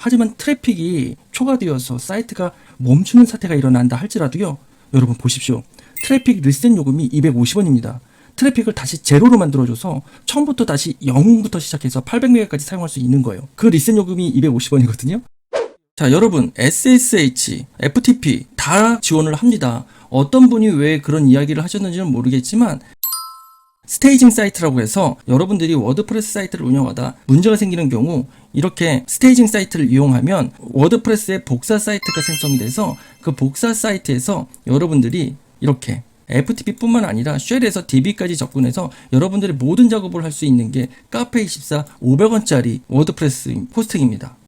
하지만 트래픽이 초과되어서 사이트가 멈추는 사태가 일어난다 할지라도요, 여러분 보십시오. 트래픽 리셋 요금이 250원입니다. 트래픽을 다시 제로로 만들어줘서 처음부터 다시 0부터 시작해서 800메가까지 사용할 수 있는 거예요. 그 리셋 요금이 250원이거든요. 자, 여러분 SSH, FTP 다 지원을 합니다. 어떤 분이 왜 그런 이야기를 하셨는지는 모르겠지만 스테이징 사이트라고 해서 여러분들이 워드프레스 사이트를 운영하다 문제가 생기는 경우 이렇게 스테이징 사이트를 이용하면 워드프레스의 복사 사이트가 생성이 돼서 그 복사 사이트에서 여러분들이 이렇게 FTP뿐만 아니라 쉘에서 DB까지 접근해서 여러분들의 모든 작업을 할 수 있는 게 카페24 500원짜리 워드프레스 호스팅입니다.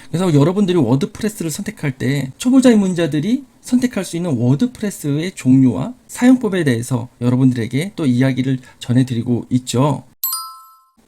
그래서 여러분들이 워드프레스를 선택할 때 초보자 입문자들이 선택할 수 있는 워드프레스의 종류와 사용법에 대해서 여러분들에게 또 이야기를 전해드리고 있죠.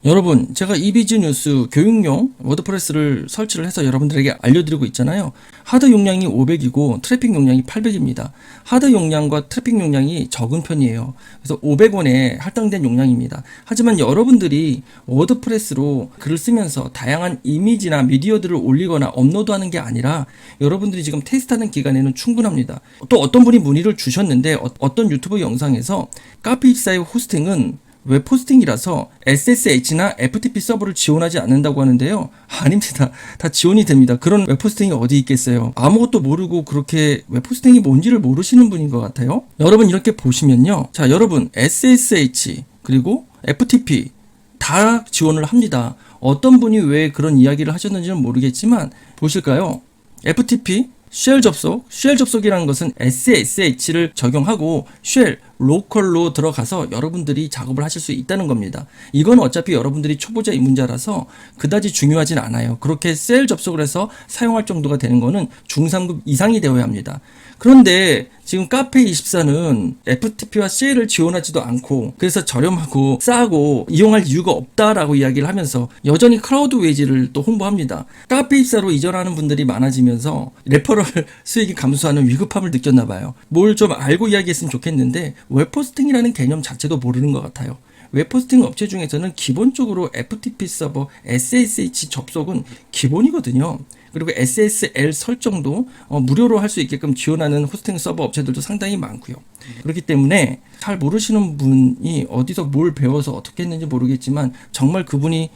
여러분, 제가 이비즈 뉴스 교육용 워드프레스를 설치를 해서 여러분들에게 알려드리고 있잖아요. 하드 용량이 500이고 트래픽 용량이 800입니다. 하드 용량과 트래픽 용량이 적은 편이에요. 그래서 500원에 할당된 용량입니다. 하지만 여러분들이 워드프레스로 글을 쓰면서 다양한 이미지나 미디어들을 올리거나 업로드하는 게 아니라 여러분들이 지금 테스트하는 기간에는 충분합니다. 또 어떤 분이 문의를 주셨는데 어떤 유튜브 영상에서 카페24의 호스팅은 웹 호스팅이라서 SSH나 FTP 서버를 지원하지 않는다고 하는데요. 아닙니다. 다 지원이 됩니다. 그런 웹 호스팅이 어디 있겠어요. 아무것도 모르고 그렇게 웹 호스팅이 뭔지를 모르시는 분인 것 같아요. 여러분 이렇게 보시면요. 자, 여러분 SSH 그리고 FTP 다 지원을 합니다. 어떤 분이 왜 그런 이야기를 하셨는지는 모르겠지만 보실까요? FTP 쉘 접속이라는 것은 SSH를 적용하고 쉘, 로컬로 들어가서 여러분들이 작업을 하실 수 있다는 겁니다. 이건 어차피 여러분들이 초보자 입문자라서 그다지 중요하진 않아요. 그렇게 쉘 접속을 해서 사용할 정도가 되는 거는 중3급 이상이 되어야 합니다. 그런데 지금 카페24는 FTP와 쉘을 지원하지도 않고 그래서 저렴하고 싸고 이용할 이유가 없다라고 이야기를 하면서 여전히 클라우드 웨이지를 또 홍보합니다. 카페24로 이전하는 분들이 많아지면서 레퍼럴 수익이 감소하는 위급함을 느꼈나 봐요. 뭘 좀 알고 이야기했으면 좋겠는데 웹호스팅이라는 개념 자체도 모르는 것 같아요. 웹호스팅 업체 중에서는 기본적으로 FTP 서버, SSH 접속은 기본이거든요. 그리고 SSL 설정도 무료로 할 수 있게끔 지원하는 호스팅 서버 업체들도 상당히 많고요. 그렇기 때문에 잘 모르시는 분이 어디서 뭘 배워서 어떻게 했는지 모르겠지만 정말 그분이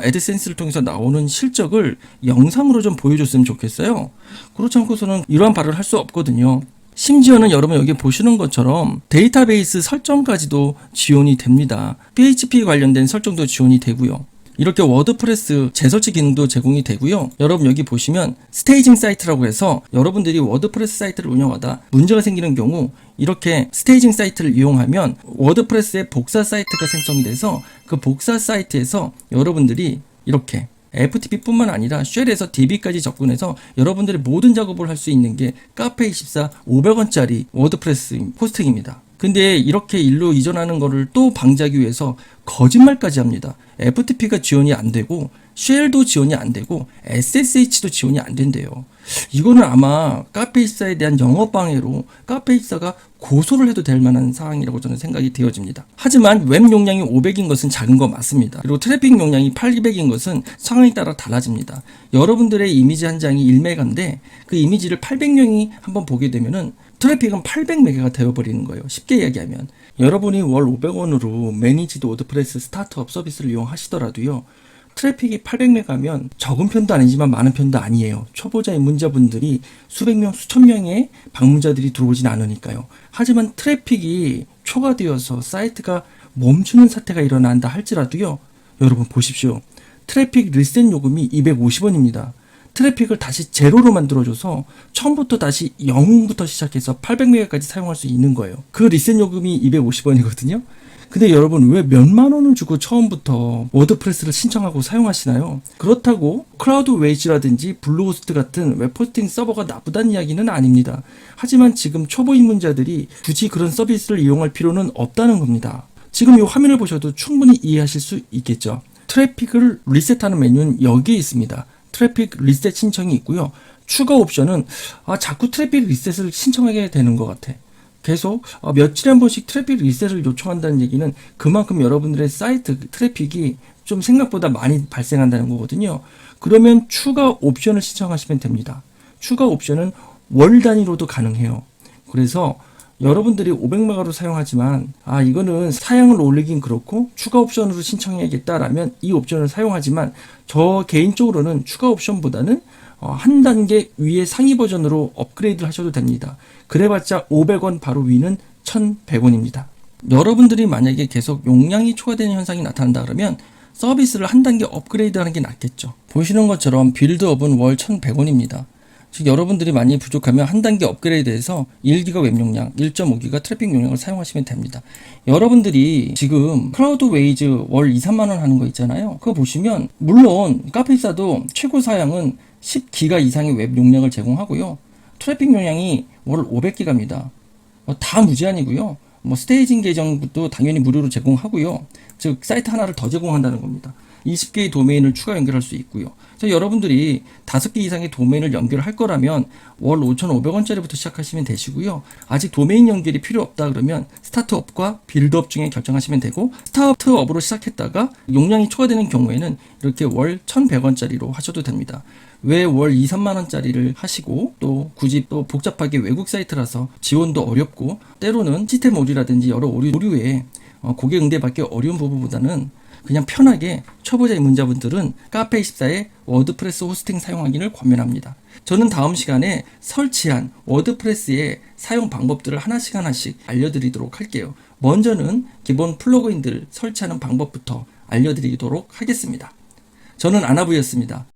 애드센스를 통해서 나오는 실적을 영상으로 좀 보여줬으면 좋겠어요. 그렇지 않고서는 이러한 발언을 할 수 없거든요. 심지어는 여러분 여기 보시는 것처럼 데이터베이스 설정까지도 지원이 됩니다. PHP 관련된 설정도 지원이 되고요. 이렇게 워드프레스 재설치 기능도 제공이 되고요. 여러분 여기 보시면 스테이징 사이트라고 해서 여러분들이 워드프레스 사이트를 운영하다 문제가 생기는 경우 이렇게 스테이징 사이트를 이용하면 워드프레스의 복사 사이트가 생성이 돼서 그 복사 사이트에서 여러분들이 이렇게 FTP뿐만 아니라 쉘에서 DB까지 접근해서 여러분들의 모든 작업을 할 수 있는 게 카페24 500원짜리 워드프레스 호스팅입니다. 근데 이렇게 일로 이전하는 거를 또 방지하기 위해서 거짓말까지 합니다. FTP가 지원이 안 되고 쉘도 지원이 안 되고 SSH도 지원이 안 된대요. 이거는 아마 카페24에 대한 영업 방해로 카페24가 고소를 해도 될 만한 사항이라고 저는 생각이 되어집니다. 하지만 웹 용량이 500인 것은 작은 거 맞습니다. 그리고 트래픽 용량이 800인 것은 상황에 따라 달라집니다. 여러분들의 이미지 한 장이 1메가인데 그 이미지를 800명이 한번 보게 되면은 트래픽은 800메가가 되어버리는 거예요. 쉽게 이야기하면 여러분이 월 500원으로 매니지드 워드프레스 스타트업 서비스를 이용하시더라도요. 트래픽이 800메가면 적은 편도 아니지만 많은 편도 아니에요. 초보자 입문자분들이 수백 명, 수천 명의 방문자들이 들어오진 않으니까요. 하지만 트래픽이 초과되어서 사이트가 멈추는 사태가 일어난다 할지라도요. 여러분 보십시오. 트래픽 리셋 요금이 250원입니다. 트래픽을 다시 제로로 만들어줘서 처음부터 다시 0부터 시작해서 800메가까지 사용할 수 있는 거예요. 그 리셋 요금이 250원이거든요. 근데 여러분 왜 몇만 원을 주고 처음부터 워드프레스를 신청하고 사용하시나요? 그렇다고 클라우드 웨이지라든지 블루호스트 같은 웹호스팅 서버가 나쁘다는 이야기는 아닙니다. 하지만 지금 초보 입문자들이 굳이 그런 서비스를 이용할 필요는 없다는 겁니다. 지금 이 화면을 보셔도 충분히 이해하실 수 있겠죠. 트래픽을 리셋하는 메뉴는 여기에 있습니다. 트래픽 리셋 신청이 있고요. 추가 옵션은 자꾸 트래픽 리셋을 신청하게 되는 것 같아. 계속 며칠에 한 번씩 트래픽 리셋을 요청한다는 얘기는 그만큼 여러분들의 사이트 트래픽이 좀 생각보다 많이 발생한다는 거거든요. 그러면 추가 옵션을 신청하시면 됩니다. 추가 옵션은 월 단위로도 가능해요. 그래서 여러분들이 500메가로 사용하지만 이거는 사양을 올리긴 그렇고 추가 옵션으로 신청해야겠다라면 이 옵션을 사용하지만 저 개인적으로는 추가 옵션보다는 한 단계 위에 상위 버전으로 업그레이드를 하셔도 됩니다. 그래봤자 500원 바로 위는 1100원입니다. 여러분들이 만약에 계속 용량이 초과되는 현상이 나타난다 그러면 서비스를 한 단계 업그레이드 하는 게 낫겠죠. 보시는 것처럼 빌드업은 월 1100원입니다. 즉 여러분들이 많이 부족하면 한 단계 업그레이드해서 1기가 웹 용량, 1.5기가 트래픽 용량을 사용하시면 됩니다. 여러분들이 지금 클라우드웨이즈 월 2, 3만원 하는 거 있잖아요. 그거 보시면 물론 카페이사도 최고 사양은 10기가 이상의 웹 용량을 제공하고요. 트래픽 용량이 월 500기가입니다. 다 무제한이고요. 스테이징 계정도 당연히 무료로 제공하고요. 즉 사이트 하나를 더 제공한다는 겁니다. 20개의 도메인을 추가 연결할 수 있고요. 그래서 여러분들이 5개 이상의 도메인을 연결할 거라면 월 5,500원짜리부터 시작하시면 되시고요. 아직 도메인 연결이 필요 없다 그러면 스타트업과 빌드업 중에 결정하시면 되고, 스타트업으로 시작했다가 용량이 초과되는 경우에는 이렇게 월 1,100원짜리로 하셔도 됩니다. 왜 월 2, 3만원짜리를 하시고 또 굳이 또 복잡하게 외국 사이트라서 지원도 어렵고 때로는 시스템 오류라든지 여러 오류에 고객 응대받기 어려운 부분보다는 그냥 편하게 초보자 입문자분들은 카페24의 워드프레스 호스팅 사용하기를 권면합니다. 저는 다음 시간에 설치한 워드프레스의 사용 방법들을 하나씩 알려드리도록 할게요. 먼저는 기본 플러그인들 설치하는 방법부터 알려드리도록 하겠습니다. 저는 아나부였습니다.